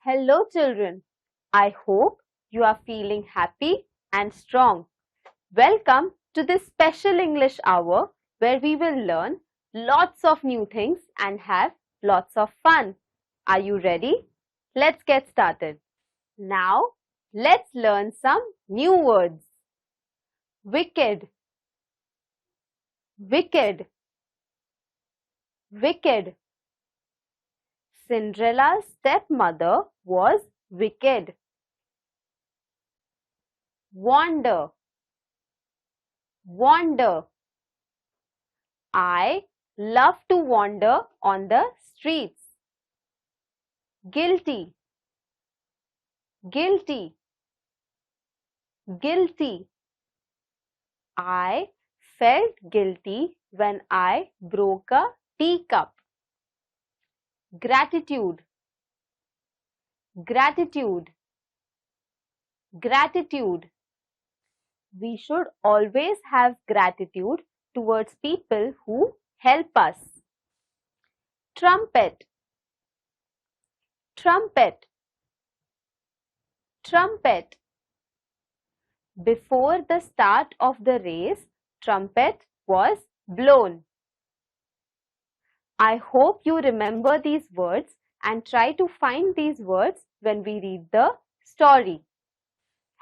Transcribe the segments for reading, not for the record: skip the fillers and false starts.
Hello children, I hope you are feeling happy and strong. Welcome to this special English hour where we will learn lots of new things and have lots of fun. Are you ready? Let's get started. Now, let's learn some new words. Wicked, wicked, wicked. Cinderella's stepmother was wicked. Wander, wander. I love to wander on the streets. Guilty, guilty, guilty. I felt guilty when I broke a teacup. Gratitude, gratitude, gratitude. We should always have gratitude towards people who help us. Trumpet, trumpet, trumpet. Before the start of the race, trumpet was blown. I hope you remember these words and try to find these words when we read the story.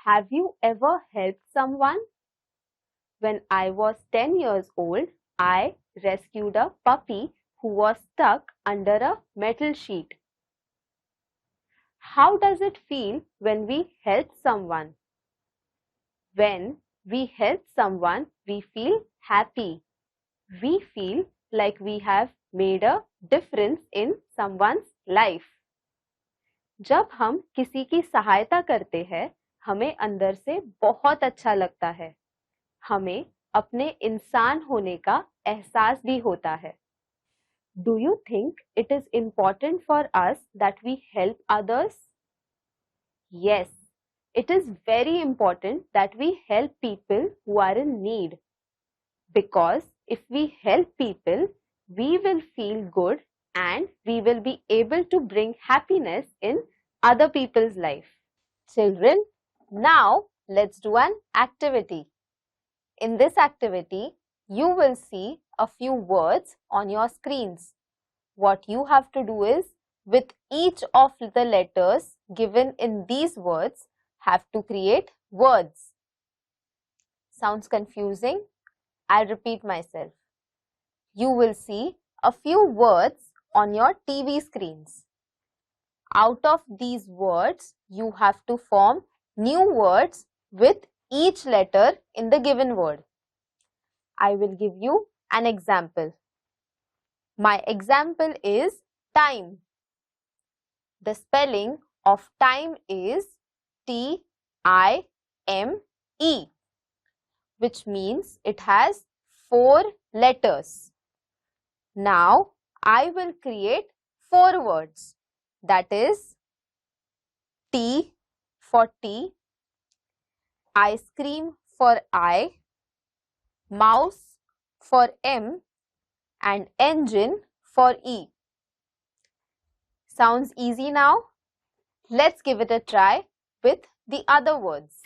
Have you ever helped someone? When I was 10 years old, I rescued a puppy who was stuck under a metal sheet. How does it feel when we help someone? When we help someone, we feel happy. We feel like we have made a difference in someone's life. जब हम किसी की सहायता करते हैं, हमें अंदर से बहुत अच्छा लगता है. हमें अपने इंसान होने का एहसास भी होता है. Do you think it is important for us that we help others? Yes, it is very important that we help people who are in need. Because if we help people, we will feel good and we will be able to bring happiness in other people's life. Children, now let's do an activity. In this activity, you will see a few words on your screens. What you have to do is, with each of the letters given in these words, have to create words. Sounds confusing? I'll repeat myself. You will see a few words on your TV screens. Out of these words, you have to form new words with each letter in the given word. I will give you an example. My example is time. The spelling of time is T-I-M-E, which means it has 4 letters. Now, I will create 4 words. That is T for T, ice cream for I, mouse for M, and engine for E. Sounds easy now? Let's give it a try with the other words.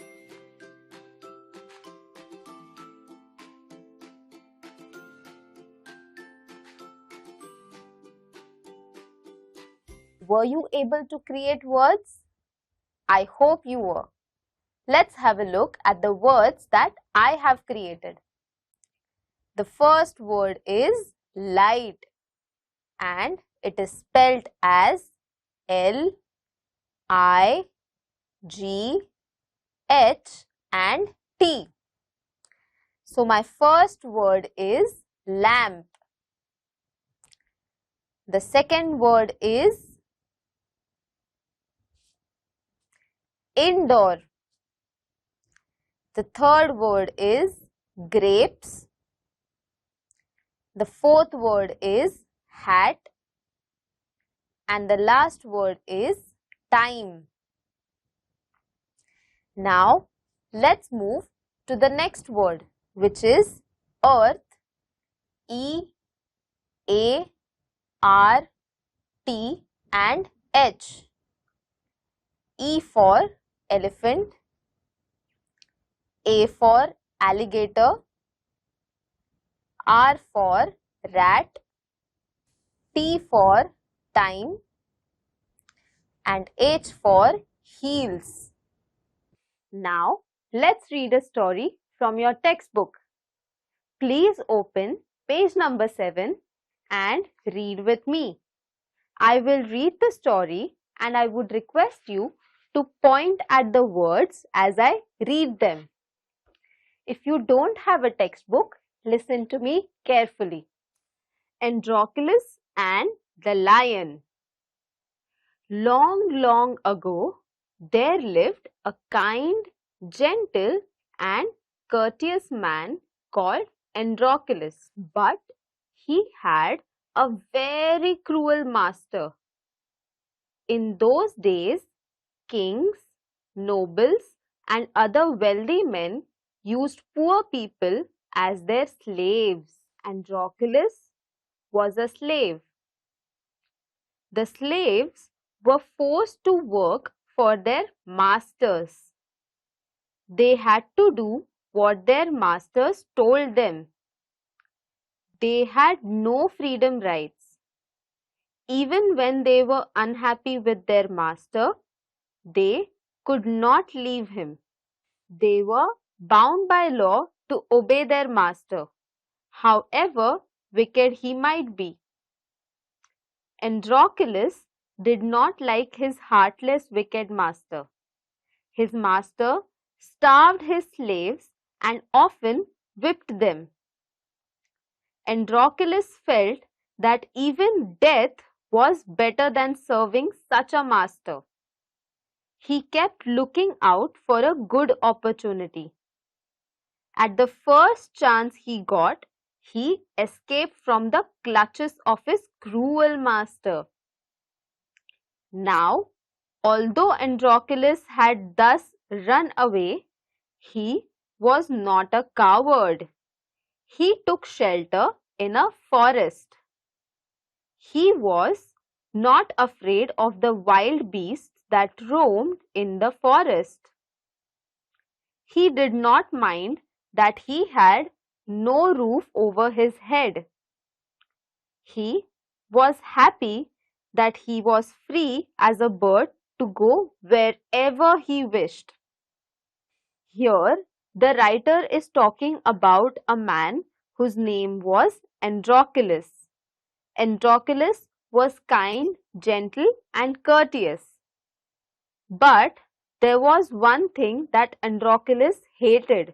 Were you able to create words? I hope you were. Let's have a look at the words that I have created. The first word is light and it is spelled as L-I-G-H and T. So my first word is lamp. The second word is indoor. The third word is grapes. The fourth word is hat. And the last word is time. Now, let's move to the next word, which is earth. E-A-R-T and H. E for elephant, A for alligator, R for rat, T for time, and H for heels. Now, let's read a story from your textbook. Please open page number 7 and read with me. I will read the story and I would request you to point at the words as I read them. If you don't have a textbook, listen to me carefully. Androclus and the Lion. Long, long ago, there lived a kind, gentle and courteous man called Androclus. But he had a very cruel master. In those days, kings, nobles and other wealthy men used poor people as their slaves. Androclus was a slave. The slaves were forced to work for their masters. They had to do what their masters told them. They had no freedom rights. Even when they were unhappy with their master, they could not leave him. They were bound by law to obey their master, however wicked he might be. Androclus did not like his heartless, wicked master. His master starved his slaves and often whipped them. Androclus felt that even death was better than serving such a master. He kept looking out for a good opportunity. At the first chance he got, he escaped from the clutches of his cruel master. Now, although Androclus had thus run away, he was not a coward. He took shelter in a forest. He was not afraid of the wild beasts that roamed in the forest. He did not mind that he had no roof over his head. He was happy that he was free as a bird to go wherever he wished. Here, the writer is talking about a man whose name was Androclus. Androclus was kind, gentle, and courteous. But there was one thing that Androclus hated.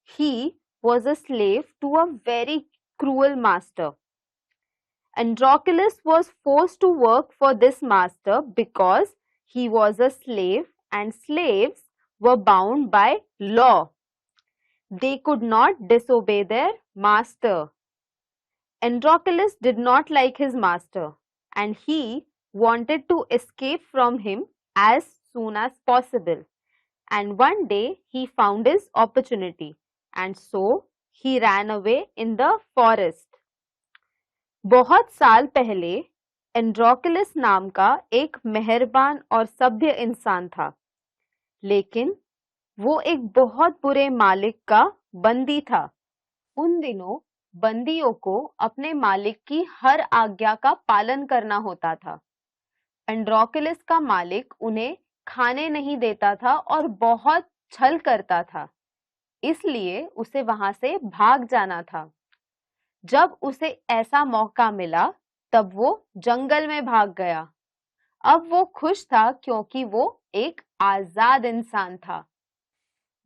He was a slave to a very cruel master. Androclus was forced to work for this master because he was a slave and slaves were bound by law. They could not disobey their master. Androclus did not like his master and he wanted to escape from him as soon as possible. And one day he found his opportunity and so he ran away in the forest. बहुत साल पहले एंड्रोक्लस नाम का एक मेहरबान और सभ्य इंसान था, लेकिन वो एक बहुत बुरे मालिक का बंदी था। उन दिनों बंदियों को अपने मालिक की हर आज्ञा का पालन करना होता था। एंड्रोक्लस का मालिक उन्हें खाने नहीं देता था और बहुत छल करता था, इसलिए उसे वहां से भाग जाना था। जब उसे ऐसा मौका मिला तब वो जंगल में भाग गया। अब वो खुश था क्योंकि वो एक आजाद इंसान था।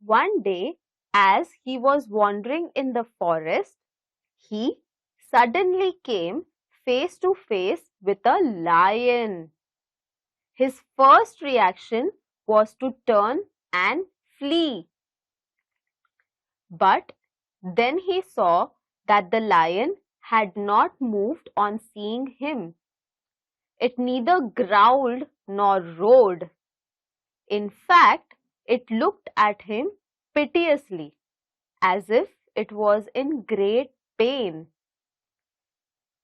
One day, as he was wandering in the forest, he suddenly came face to face with a lion. His first reaction was to turn and flee. But then he saw that the lion had not moved on seeing him. It neither growled nor roared. In fact, it looked at him piteously, as if it was in great pain.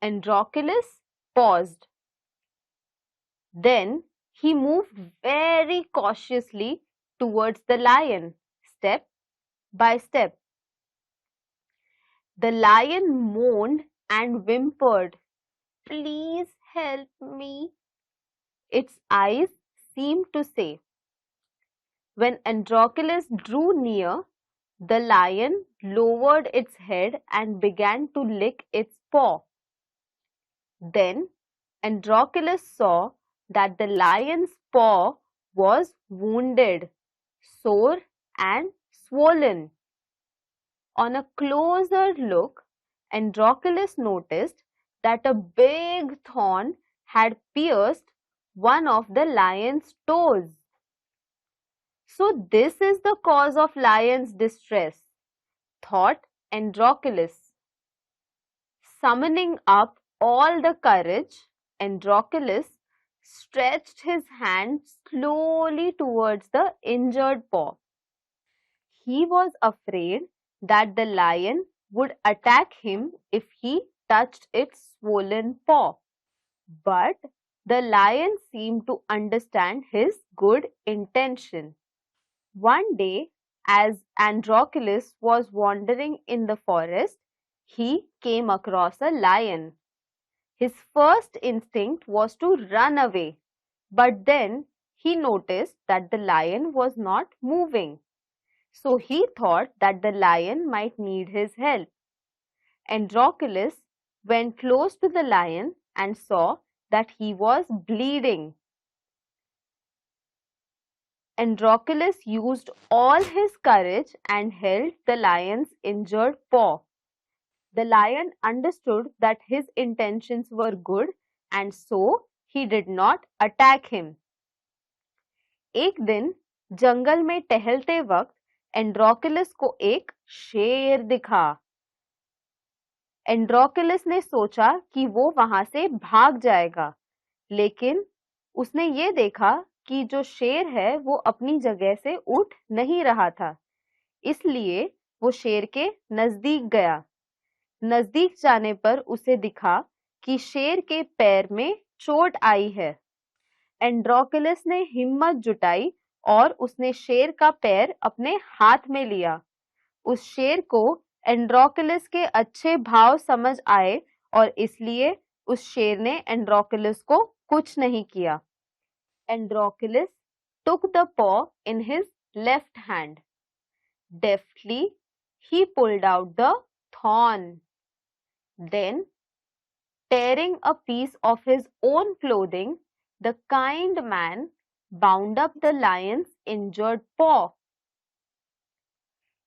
Androclus paused. Then he moved very cautiously towards the lion, step by step. The lion moaned and whimpered, "Please help me." Its eyes seemed to say. When Androclus drew near, the lion lowered its head and began to lick its paw. Then Androclus saw that the lion's paw was wounded, sore, and swollen. On a closer look, Androclus noticed that a big thorn had pierced one of the lion's toes. So this is the cause of lion's distress, thought Androclus. Summoning up all the courage, Androclus stretched his hand slowly towards the injured paw. He was afraid that the lion would attack him if he touched its swollen paw. But the lion seemed to understand his good intention. One day, as Androclus was wandering in the forest, he came across a lion. His first instinct was to run away, but then he noticed that the lion was not moving. So he thought that the lion might need his help. Androclus went close to the lion and saw that he was bleeding. Androclus used all his courage and held the lion's injured paw. The lion understood that his intentions were good and so he did not attack him. एक दिन जंगल में टहलते वक्त एंड्रोक्लस को एक शेर दिखा. एंड्रोक्लस ने सोचा कि वो वहां से भाग जाएगा, लेकिन उसने ये देखा कि जो शेर है वो अपनी जगह से उठ नहीं रहा था. इसलिए वो शेर के नजदीक गया. नजदीक जाने पर उसे दिखा कि शेर के पैर में चोट आई है. एंड्रोक्लस ने हिम्मत जुटाई और उसने शेर का पैर अपने हाथ में लिया. उस शेर को एंड्रोक्लस के अच्छे भाव समझ आए और इसलिए उस शेर ने एंड्रोक्लस को कुछ नहीं किया. Androclus took the paw in his left hand. Deftly, he pulled out the thorn. Then, tearing a piece of his own clothing, the kind man bound up the lion's injured paw.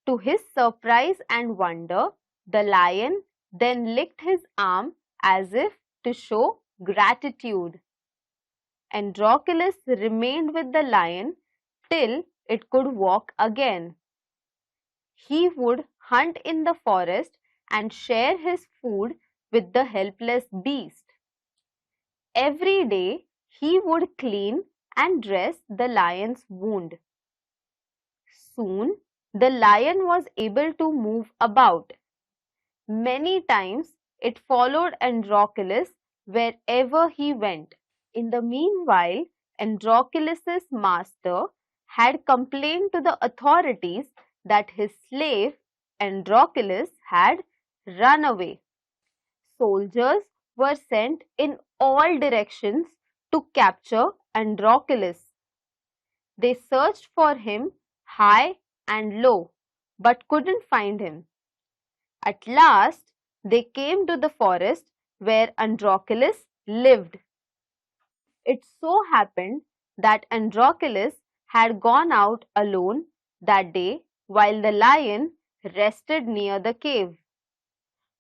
To his surprise and wonder, the lion then licked his arm as if to show gratitude. Androclus remained with the lion till it could walk again. He would hunt in the forest and share his food with the helpless beast. Every day he would clean and dress the lion's wound. Soon the lion was able to move about. Many times it followed Androclus wherever he went. In the meanwhile, Androclus's master had complained to the authorities that his slave Androclus had run away. Soldiers were sent in all directions to capture Androclus. They searched for him high and low, but couldn't find him. At last, they came to the forest where Androclus lived. It so happened that Androclus had gone out alone that day while the lion rested near the cave.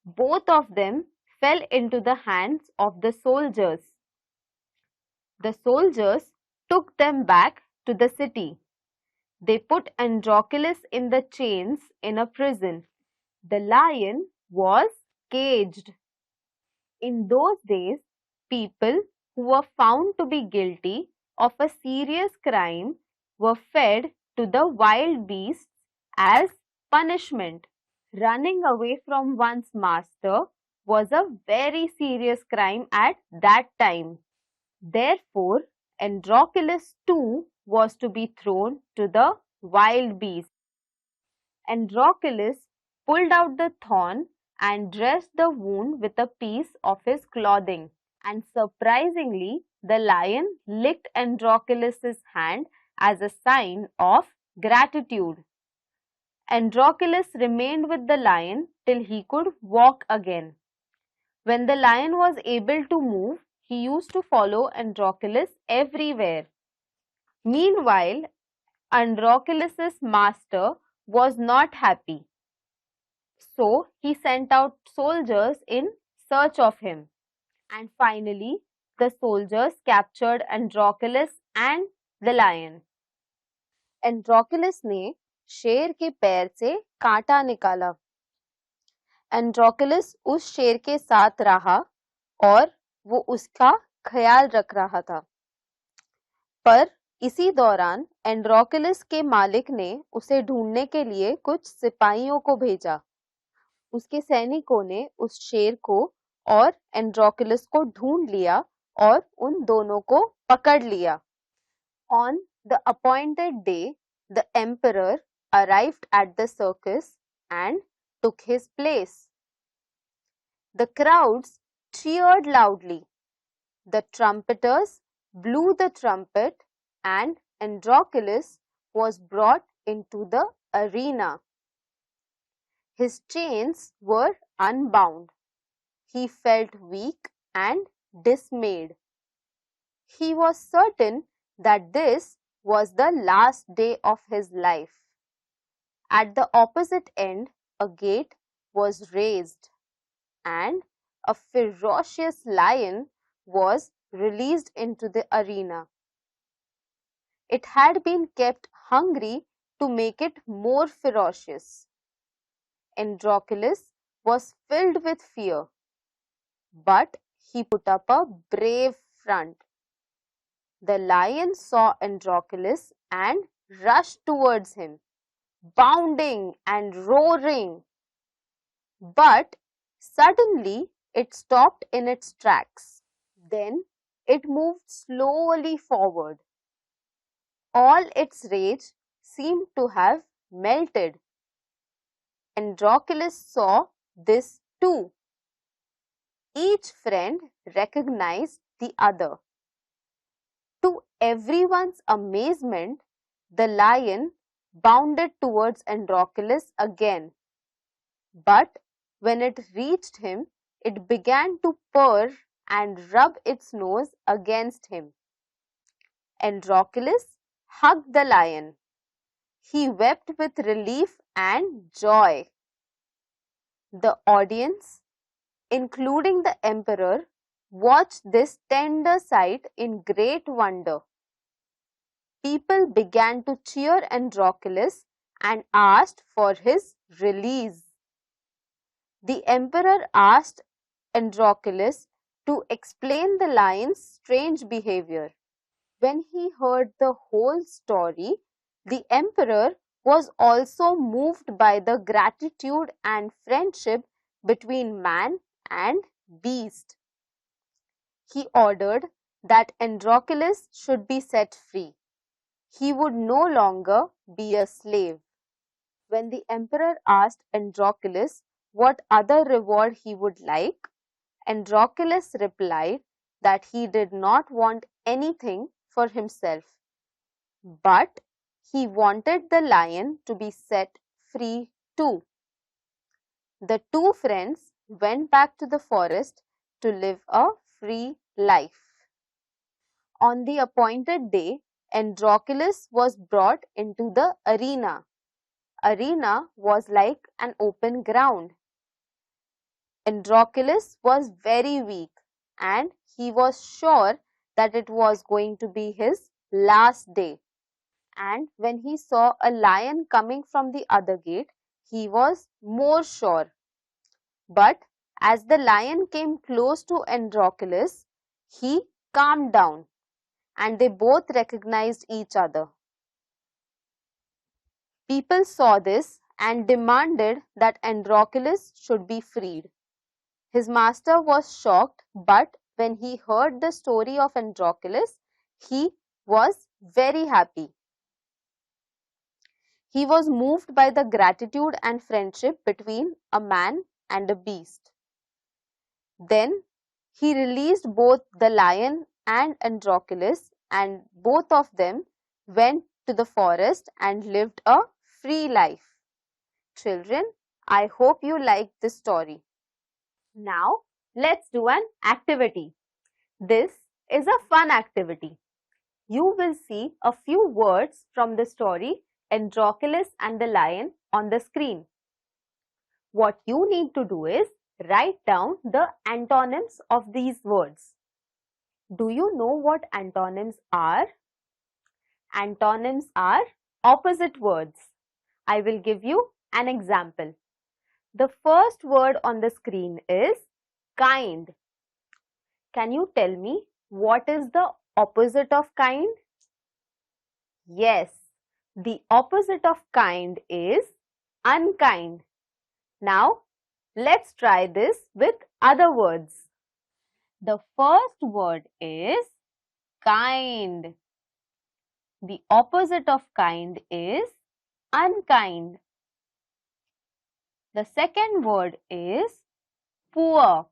Both of them fell into the hands of the soldiers. The soldiers took them back to the city. They put Androclus in the chains in a prison. The lion was caged. In those days, people who were found to be guilty of a serious crime were fed to the wild beasts as punishment. Running away from one's master was a very serious crime at that time. Therefore, Androclus too was to be thrown to the wild beasts. Androclus pulled out the thorn and dressed the wound with a piece of his clothing. And surprisingly, the lion licked Androclus's hand as a sign of gratitude. Androclus remained with the lion till he could walk again. When the lion was able to move, he used to follow Androclus everywhere. Meanwhile, Androclus's master was not happy. So he sent out soldiers in search of him. And finally, the soldiers captured Androclus and the lion. Androclus ने शेर के पैर से कांटा निकाला. एंड्रोक्लस उस शेर के साथ रहा और वो उसका ख्याल रख रहा था. पर इसी दौरान एंड्रोक्लस के मालिक ने उसे ढूंढने के लिए कुछ सिपाहियों को भेजा. उसके सैनिकों ने उस शेर को और एंड्रोक्लस को ढूंढ लिया और उन दोनों को पकड़ लिया. On the appointed day, the emperor arrived at the circus and took his place. The crowds cheered loudly. The trumpeters blew the trumpet and Androclus was brought into the arena. His chains were unbound. He felt weak and dismayed. He was certain that this was the last day of his life. At the opposite end, a gate was raised, and a ferocious lion was released into the arena. It had been kept hungry to make it more ferocious. Androclus was filled with fear, but he put up a brave front. The lion saw Androclus and rushed towards him, bounding and roaring. But suddenly it stopped in its tracks. Then it moved slowly forward. All its rage seemed to have melted. Androclus saw this too. Each friend recognized the other. To everyone's amazement, the lion bounded towards Androclus again. But when it reached him, it began to purr and rub its nose against him. Androclus hugged the lion. He wept with relief and joy. The audience, including the emperor, watched this tender sight in great wonder. People began to cheer Androclus and asked for his release. The emperor asked Androclus to explain the lion's strange behavior. When he heard the whole story, the emperor was also moved by the gratitude and friendship between man and beast. He ordered that Androclus should be set free. He would no longer be a slave. When the emperor asked Androclus what other reward he would like, Androclus replied that he did not want anything for himself, but he wanted the lion to be set free too. The two friends went back to the forest to live a free life. On the appointed day, Androclus was brought into the arena. Arena was like an open ground. Androclus was very weak and he was sure that it was going to be his last day. And when he saw a lion coming from the other gate, he was more sure. But As the lion came close to Androclus, he calmed down and they both recognized each other. People saw this and demanded that Androclus should be freed. His master was shocked, but when he heard the story of Androclus, he was very happy. He was moved by the gratitude and friendship between a man and a beast. Then he released both the lion and Androclus, and both of them went to the forest and lived a free life. Children, I hope you liked this story. Now, let's do an activity. This is a fun activity. You will see a few words from the story Androclus and the Lion on the screen. What you need to do is write down the antonyms of these words. Do you know what antonyms are? Antonyms are opposite words. I will give you an example. The first word on the screen is kind. Can you tell me what is the opposite of kind? Yes, the opposite of kind is unkind. Now, let's try this with other words. The first word is kind. The opposite of kind is unkind. The second word is poor.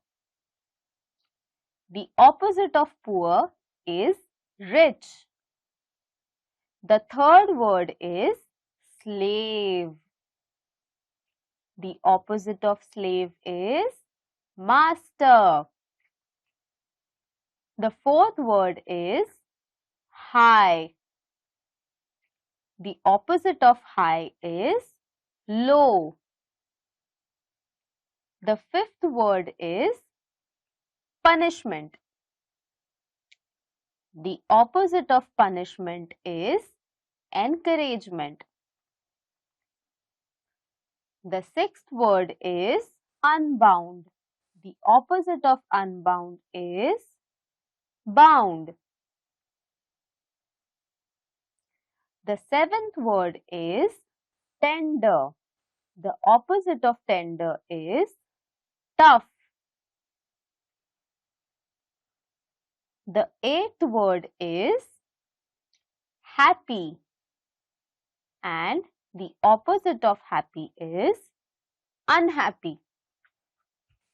The opposite of poor is rich. The third word is slave. The opposite of slave is master. The fourth word is high. The opposite of high is low. The fifth word is punishment. The opposite of punishment is encouragement. The sixth word is unbound. The opposite of unbound is bound. The seventh word is tender. The opposite of tender is tough. The eighth word is happy. And the opposite of happy is unhappy.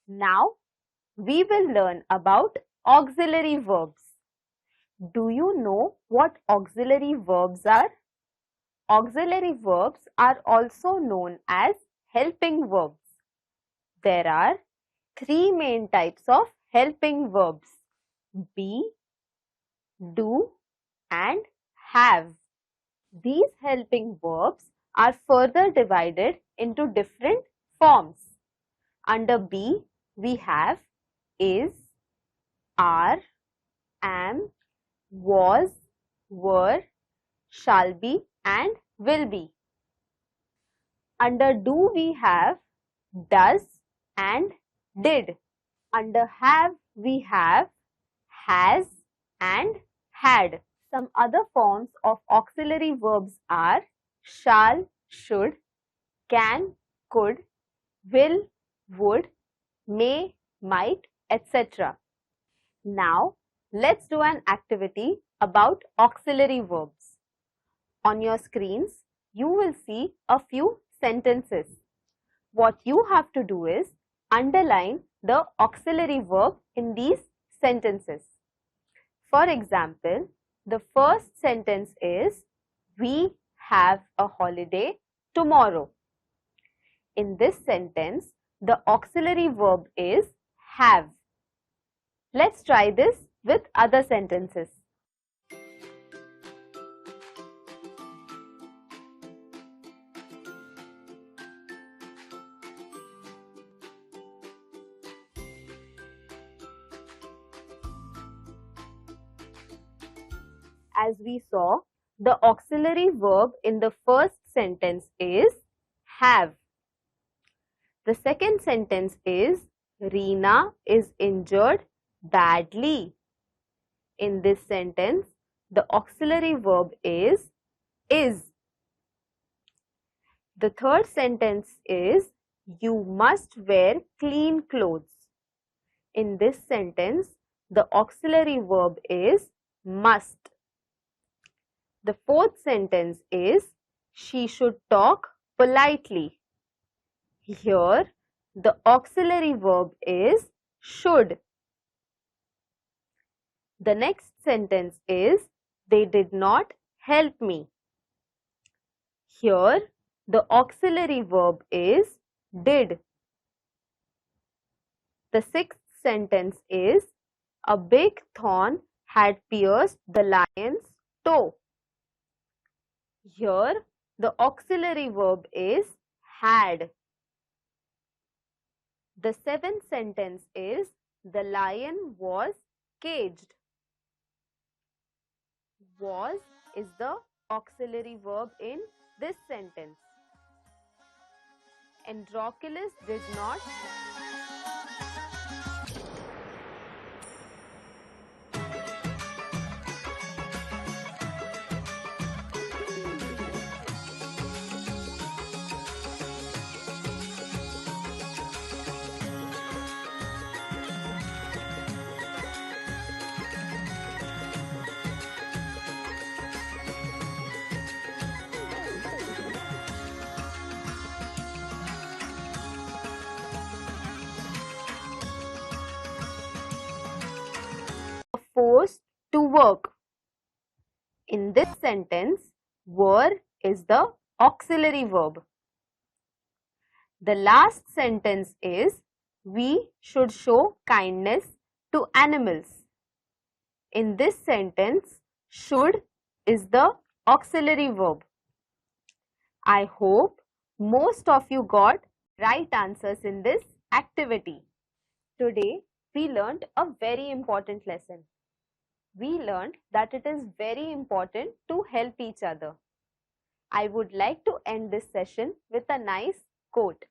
Now, we will learn about auxiliary verbs. Do you know what auxiliary verbs are? Auxiliary verbs are also known as helping verbs. There are three main types of helping verbs: be, do, and have. These helping verbs are further divided into different forms. Under be, we have is, are, am, was, were, shall be, and will be. Under do, we have does and did. Under have, we have has and had. Some other forms of auxiliary verbs are shall, should, can, could, will, would, may, might, etc. Now, let's do an activity about auxiliary verbs. On your screens, you will see a few sentences. What you have to do is underline the auxiliary verb in these sentences. For example, the first sentence is, we have a holiday tomorrow. In this sentence, the auxiliary verb is have. Let's try this with other sentences. As we saw, the auxiliary verb in the first sentence is have. The second sentence is, Reena is injured badly. In this sentence, the auxiliary verb is. The third sentence is, you must wear clean clothes. In this sentence, the auxiliary verb is must. The fourth sentence is, she should talk politely. Here, the auxiliary verb is should. The next sentence is, they did not help me. Here, the auxiliary verb is did. The sixth sentence is, a big thorn had pierced the lion's toe. Here, the auxiliary verb is had. The seventh sentence is, the lion was caged. Was is the auxiliary verb in this sentence. Androclus did not. Forced to work. In this sentence, were is the auxiliary verb. The last sentence is, we should show kindness to animals. In this sentence, should is the auxiliary verb. I hope most of you got right answers in this activity. Today, we learned a very important lesson. We learned that it is very important to help each other. I would like to end this session with a nice quote.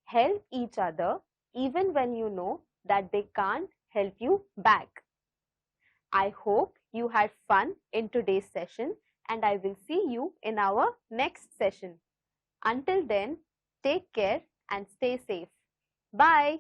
Help each other even when you know that they can't help you back. I hope you had fun in today's session and I will see you in our next session. Until then, take care and stay safe. Bye.